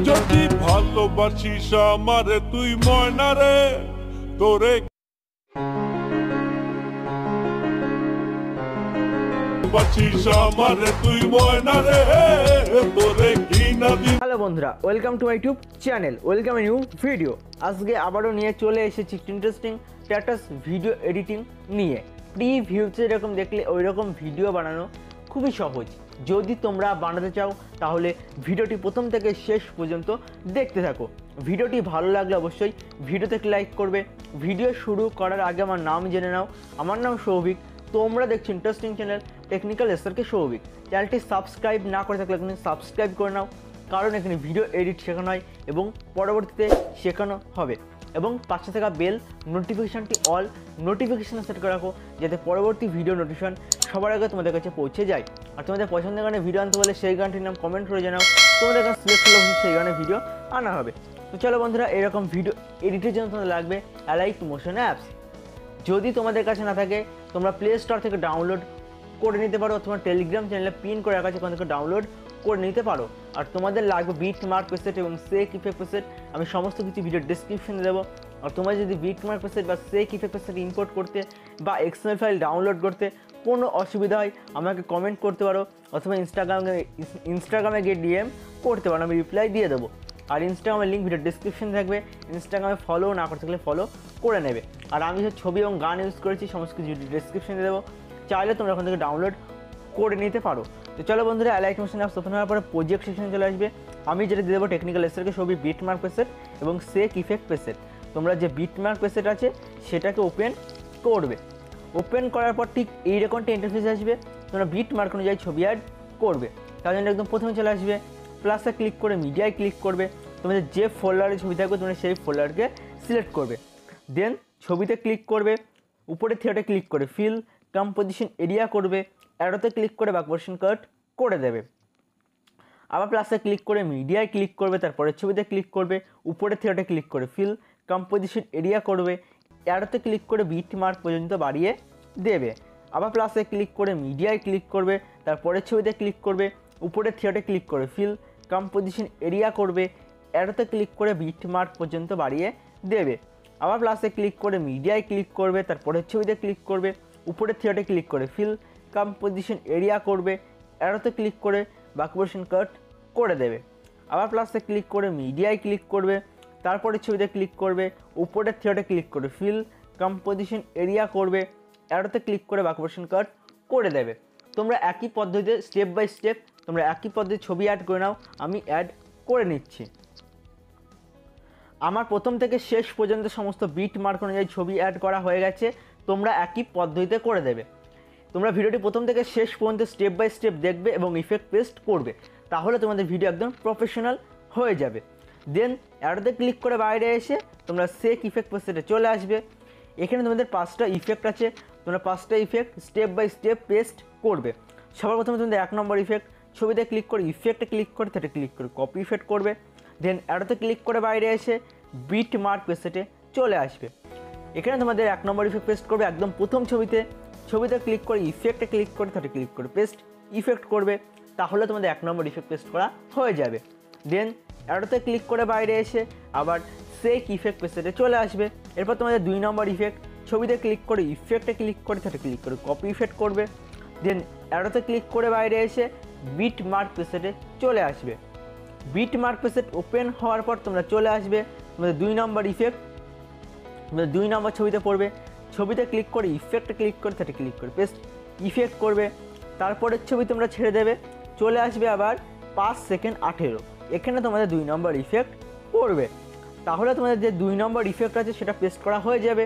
যদি ভালোবাসিস আমারে তুই ময়না রে তোরে হ্যালো বন্ধুরা, welcome to my YouTube channel, welcome new video. আজকে আবারও নিয়ে চলে এসেছি ইন্টারেস্টিং স্ট্যাটাস ভিডিও এডিটিং নিয়ে। প্রিভিউতে যেরকম দেখলে ওই রকম ভিডিও বানানো খুবই সহজ। যদি তোমরা বানাতে চাও তাহলে ভিডিওটি প্রথম থেকে শেষ পর্যন্ত দেখতে থাকো। ভিডিওটি ভালো লাগলে অবশ্যই ভিডিওতে লাইক করবে। ভিডিও শুরু করার আগে আমার নাম জেনে নাও। আমার নাম সৌভিক। তোমরা দেখছো interesting channel technical SRK Souvik. চ্যানেলটি সাবস্ক্রাইব না করে থাকলে এখানে সাবস্ক্রাইব করে নাও, কারণ এখানে ভিডিও এডিট শেখানো হয় এবং পরবর্তীতে শেখানো হবে। এবং পাশে থাকা বেল নোটিফিকেশানটি অল নোটিফিকেশান সেট করে রাখো, যাতে পরবর্তী ভিডিও নোটিফিকেশান সবার আগে তোমাদের কাছে পৌঁছে যায়। আর তোমাদের পছন্দের গানে ভিডিও আনতে বলে সেই গানটির নাম কমেন্ট করে জানাও। তোমাদের গান সিলেক্ট করলে সেই গানের ভিডিও আনা হবে। তো চলো বন্ধুরা, এরকম ভিডিও এডিটের জন্য তোমাদের লাগবে অ্যালাইট মোশন অ্যাপস। যদি তোমাদের কাছে না থাকে তোমরা প্লে স্টোর থেকে ডাউনলোড করে নিতে পারো, তোমার টেলিগ্রাম চ্যানেলে পিন করে রাখা আছে, ওখান থেকে ডাউনলোড করে নিতে পারো। আর তোমাদের লাগবে বিট মার্ক প্রেসেট এবং সেক ইফেক্ট প্রেসেট। আমি সমস্ত কিছু ভিডিও ডিসক্রিপশনে দেবো। আর তোমরা যদি বিট মার্ক প্রেসেট বা সেক ইফেক্ট প্রেসেট ইম্পোর্ট করতে বা এক্সএমএল ফাইল ডাউনলোড করতে কোনো অসুবিধা হয় আমাকে কমেন্ট করতে পারো, অথবা ইনস্টাগ্রামে গিয়ে ডিএম করতে পারো, আমি রিপ্লাই দিয়ে দেবো। আর ইনস্টাগ্রামের লিঙ্ক ভিডিও ডিসক্রিপশন থাকবে। ইনস্টাগ্রামে ফলো না করতে থাকলে ফলো করে নেবে। আর আমি যে ছবি এবং গান ইউজ করেছি সমস্ত কিছু ডিসক্রিপশনে দেবো, চাইলে তোমরা ওখান থেকে ডাউনলোড করে নিতে পারো। তো চলো বন্ধুরা, অ্যালাইট মোশন অ্যাপস ওপেন হওয়ার পরে প্রজেক্ট সেকশনে চলে আসবে। আমি যেটা দিয়ে দেবো টেকনিক্যাল এসআরকে ছবি বিট মার্ক প্রেসেট এবং সেক ইফেক্ট প্রেসেট। তোমরা যে বিট মার্ক প্রেসেট আছে সেটাকে ওপেন করবে। ওপেন করার পর ঠিক এইরকম একটা ইন্টারফেস আসবে। তোমরা বিট মার্ক অনুযায়ী ছবি অ্যাড করবে। তার জন্য একদম প্রথমে চলে আসবে, প্লাসে ক্লিক করে মিডিয়ায় ক্লিক করবে। তোমাদের যে ফোল্ডারে ছবি থাকবে তোমরা সেই ফোল্ডারকে সিলেক্ট করবে। দেন ছবিতে ক্লিক করবে, উপরে থিয়েটারে ক্লিক করে ফিল কম্পোজিশন এরিয়া করবে, অ্যারোতে ক্লিক করে ব্যাকভার্সন কাট করে দেবে। আবার প্লাসে ক্লিক করে মিডিয়ায় ক্লিক করবে, তারপরে ছবিতে ক্লিক করবে, উপরে থিয়েটারে ক্লিক করে ফিল কম্পোজিশন এরিয়া করবে, অ্যারোতে ক্লিক করে বিট মার্ক পর্যন্ত বাড়িয়ে দেবে। আবার প্লাসে ক্লিক করে মিডিয়ায় ক্লিক করবে, তারপরে ছবিতে ক্লিক করবে, উপরে থিয়েটারে ক্লিক করে ফিল কম্পোজিশন এরিয়া করবে, অ্যারোতে ক্লিক করে বিট মার্ক পর্যন্ত বাড়িয়ে দেবে। আবার প্লাসে ক্লিক করে মিডিয়ায় ক্লিক করবে, তারপরে ছবিতে ক্লিক করবে, উপরে থিয়েটারে ক্লিক করে ফিল কম্পোজিশন এরিয়া করবে, অ্যারোতে ক্লিক করে ব্যাকভার্সন কাট করে দেবে। আবার প্লাসে ক্লিক করে মিডিয়ায় ক্লিক করবে, তারপরে ছবিতে ক্লিক করবে, উপরে থিয়েটারে ক্লিক করে ফিল কম্পোজিশন এরিয়া করবে, অ্যারোতে ক্লিক করে ব্যাকভার্সন কাট করে দেবে। তোমরা একই পদ্ধতিতে স্টেপ বাই স্টেপ তোমরা একই পদ্ধতি ছবি অ্যাড করে নাও। আমি অ্যাড করে নিচ্ছি। আমার প্রথম থেকে শেষ পর্যন্ত সমস্ত বিট মার্ক অনুযায়ী ছবি অ্যাড করা হয়ে গেছে। তোমরা একই পদ্ধতিতে করে দেবে। তোমরা ভিডিওটি প্রথম থেকে শেষ পর্যন্ত স্টেপ বাই স্টেপ দেখবে এবং ইফেক্ট পেস্ট করবে, তাহলে তোমাদের ভিডিও একদম প্রফেশনাল হয়ে যাবে। দেন অ্যাডোতে ক্লিক করে বাইরে এসে তোমরা সেক ইফেক্ট পেস্টে চলে আসবে। এখানে তোমাদের 5টা ইফেক্ট আছে। তোমরা 5টা effect step by step paste করবে। সবার প্রথমে তোমাদের 1 নম্বর ইফেক্ট, ছবিতে ক্লিক করে ইফেক্টে ক্লিক করে সেটা ক্লিক করে কপি ইফেক্ট করবে। দেন অ্যাডোতে ক্লিক করে বাইরে এসে বিট মার্ক পেস্টে চলে আসবে। এখানে তোমাদের 1 নম্বর ইফেক্ট পেস্ট করবে একদম প্রথম ছবিতে। ছবিতে ক্লিক করে ইফেক্টে ক্লিক করে সেটা ক্লিক করে পেস্ট ইফেক্ট করবে, তাহলে তোমাদের 1 নম্বর ইফেক্ট পেস্ট করা হয়ে যাবে। দেন অ্যাডোতে ক্লিক করে বাইরে এসে আবার সেক ইফেক্ট পেস্টে চলে আসবে। এরপর তোমাদের 2 নম্বর ইফেক্ট, ছবিতে ক্লিক করে ইফেক্টে ক্লিক করে সেটা ক্লিক করে কপি ইফেক্ট করবে। দেন অ্যাডোতে ক্লিক করে বাইরে এসে বিট মার্ক পেস্টে চলে আসবে। বিট মার্ক পেস্ট ওপেন হওয়ার পর তোমরা চলে আসবে তোমাদের 2 নম্বর ইফেক্ট, তোমাদের 2 নম্বর ছবিতে পড়বে। ছবিতে ক্লিক করে ইফেক্টে ক্লিক করে সেটা ক্লিক করে পেস্ট ইফেক্ট করবে। তারপরের ছবি তোমরা ছেড়ে দেবে, চলে আসবে আবার 5 সেকেন্ড 18। এখানে তোমাদের 2 নম্বর ইফেক্ট পড়বে, তাহলে তোমাদের যে 2 নম্বর ইফেক্ট আছে সেটা পেস্ট করা হয়ে যাবে।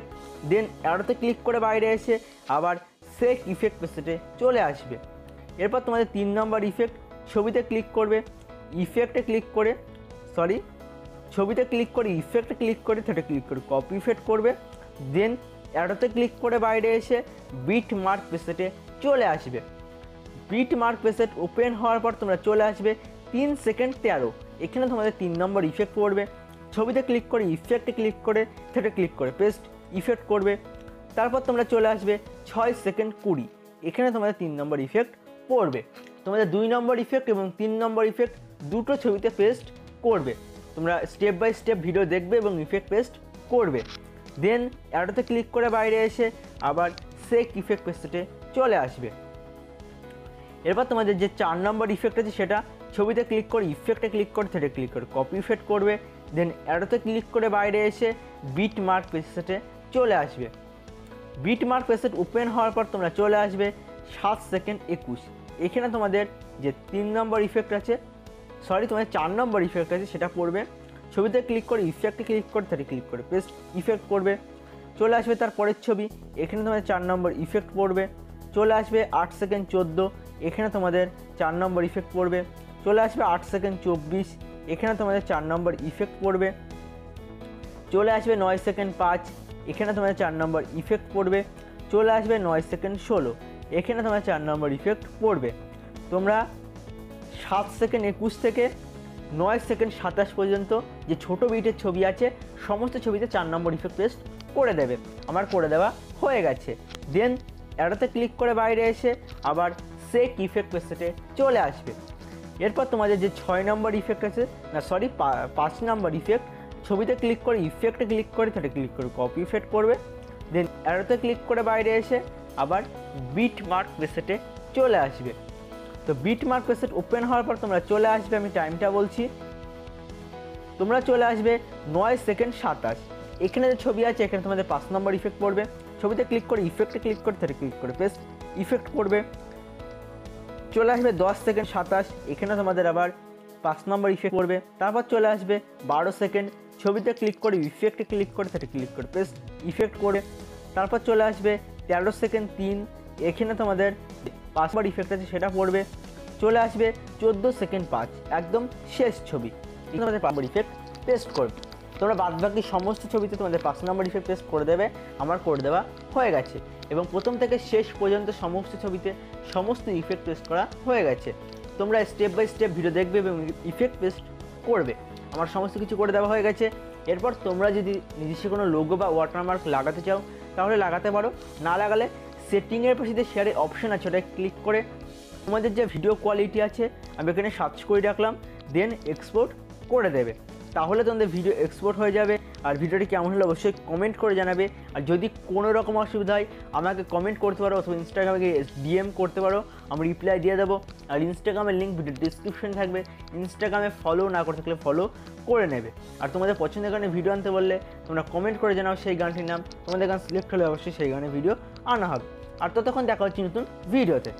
দেন অ্যারোতে ক্লিক করে বাইরে এসে আবার সেক ইফেক্ট পেস্টে চলে আসবে। এরপর তোমাদের 3 নম্বর ইফেক্ট, ছবিতে ক্লিক করবে, ইফেক্টে ক্লিক করে ছবিতে ক্লিক করে ইফেক্টে ক্লিক করে সেটা ক্লিক করে কপি ইফেক্ট করবে। দেন অ্যারোতে ক্লিক করে বাইরে এসে বিট মার্ক পেস্টে চলে আসবে। বিট মার্ক পেস্ট ওপেন হওয়ার পর তোমরা চলে আসবে 3 সেকেন্ড 13। এখানে তোমাদের 3 নম্বর ইফেক্ট পড়বে। ছবিতে ক্লিক করে ইফেক্টে ক্লিক করে সেটা ক্লিক করে পেস্ট ইফেক্ট করবে। তারপর তোমরা চলে আসবে 6 সেকেন্ড 20। এখানে তোমাদের 3 নম্বর ইফেক্ট পড়বে। তোমাদের 2 নম্বর ইফেক্ট এবং 3 নম্বর ইফেক্ট দুটো ছবিতে পেস্ট করবে। তোমরা স্টেপ বাই স্টেপ ভিডিও দেখবে এবং ইফেক্ট পেস্ট করবে। দেন অ্যারোতে ক্লিক করে বাইরে এসে আবার সেক ইফেক্ট পেস্টে চলে আসবে। এরপর তোমাদের যে 4 নম্বর ইফেক্ট আছে সেটা ছবিতে ক্লিক করে ইফেক্টে ক্লিক করে থ্রেডে ক্লিক করে কপি ইফেক্ট করবে। দেন অ্যারোতে ক্লিক করে বাইরে এসে বিট মার্ক পেজেটে চলে আসবে। বিট মার্ক পেজেট ওপেন হওয়ার পর তোমরা চলে আসবে 7 সেকেন্ড 21। এখানে তোমাদের যে 3 নম্বর ইফেক্ট আছে তোমাদের 4 নম্বর ইফেক্ট আছে সেটা পড়বে। ছবিতে ক্লিক করে ইফেক্টে ক্লিক করে থ্রেডে ক্লিক করে পেস্ট ইফেক্ট করবে। চলে আসবে তার পরের ছবি, এখানে তোমাদের 4 নম্বর ইফেক্ট পড়বে। চলে আসবে 8 সেকেন্ড 14, এখানে তোমাদের 4 নম্বর ইফেক্ট পড়বে। চলে আসবে 8 সেকেন্ড 24, এখানে তোমাদের 4 নম্বর ইফেক্ট পড়বে। চলে আসবে 9 সেকেন্ড 5, এখানে তোমাদের 4 নম্বর ইফেক্ট পড়বে। চলে আসবে 9 সেকেন্ড 16, এখানে তোমাদের 4 নম্বর ইফেক্ট পড়বে। তোমরা 7 সেকেন্ড 21 থেকে 9 সেকেন্ড 27 পর্যন্ত যে ছোটো বিটের ছবি আছে সমস্ত ছবিতে 4 নম্বর ইফেক্ট পেস্ট করে দেবে। আমার করে দেওয়া হয়ে গেছে। দেন অ্যারোতে ক্লিক করে বাইরে এসে আবার সেক ইফেক্ট পেস্টে চলে আসবে। এরপর তোমাদের যে 6 নম্বর ইফেক্ট আছে 5 নম্বর ইফেক্ট, ছবিতে ক্লিক করে ইফেক্টে ক্লিক করে তাতে ক্লিক করে কপি ইফেক্ট করবে। দেন অ্যারোতে ক্লিক করে বাইরে এসে আবার বিট মার্ক পেস্টে চলে আসবে। তো বিট মার্ক পেস্ট ওপেন হওয়ার পর তোমরা চলে আসবে, আমি টাইমটা বলছি, তোমরা চলে আসবে 9 সেকেন্ড 27। এখানে যে ছবি আছে এখানে তোমাদের 5 নম্বর ইফেক্ট পড়বে। ছবিতে ক্লিক করে ইফেক্টে ক্লিক করে তাতে ক্লিক করে পেস্ট ইফেক্ট করবে। চলে আসবে 10 সেকেন্ড 27, এখানে তোমাদের আবার 5 নম্বর ইফেক্ট পড়বে। তারপর চলে আসবে 12 সেকেন্ড, ছবিতে ক্লিক করে ইফেক্টে ক্লিক করে তাতে ক্লিক করে পেস্ট ইফেক্ট করে। তারপর চলে আসবে 13 সেকেন্ড 3, এখানে তোমাদের 5 নম্বর ইফেক্ট আছে সেটা পড়বে। চলে আসবে 14 সেকেন্ড 5, একদম শেষ ছবি, এখানে তোমাদের 5 নম্বর ইফেক্ট পেস্ট করবে। তোমরা বাদবাকি সমস্ত ছবিতে তোমাদের 5 নম্বর ইফেক্ট পেস্ট করে দেবে। আমার করে দেওয়া হয়ে গেছে এবং প্রথম থেকে শেষ পর্যন্ত সমস্ত ছবিতে সমস্ত ইফেক্ট পেস্ট করা হয়ে গেছে। তোমরা স্টেপ বাই স্টেপ ভিডিও দেখবে এবং ইফেক্ট পেস্ট করবে। আমার সমস্ত কিছু করে দেওয়া হয়ে গেছে। এরপর তোমরা যদি নিজস্ব কোনো লোগো বা ওয়াটারমার্ক লাগাতে চাও তাহলে লাগাতে পারো, না লাগালে সেটিংয়ের পাশে যে শেয়ারের অপশান আছে ওটা ক্লিক করে তোমাদের যে ভিডিও কোয়ালিটি আছে আমি এখানে সার্চ করে রাখলাম, দেন এক্সপোর্ট করে দেবে। তাহলে তোমাদের ভিডিও এক্সপোর্ট হয়ে যাবে। আর ভিডিওটি কেমন হলো অবশ্যই কমেন্ট করে জানাবে। আর যদি কোনো রকম অসুবিধা হয় আমাকে কমেন্ট করতে পারো অথবা ইনস্টাগ্রামে ডিএম করতে পারো, আমি রিপ্লাই দিয়ে দেবো। আর ইনস্টাগ্রামের লিঙ্ক ভিডিও ডিসক্রিপশন থাকবে, ইনস্টাগ্রামে ফলো না করে থাকলে ফলো করে নেবে। আর তোমাদের পছন্দের গানে ভিডিও আনতে বললে তোমরা কমেন্ট করে জানাও সেই গানটির নাম, তোমাদের গান সিলেক্ট হলে অবশ্যই সেই গানে ভিডিও আনা হবে। আর ততক্ষণ দেখা হচ্ছে নতুন ভিডিওতে।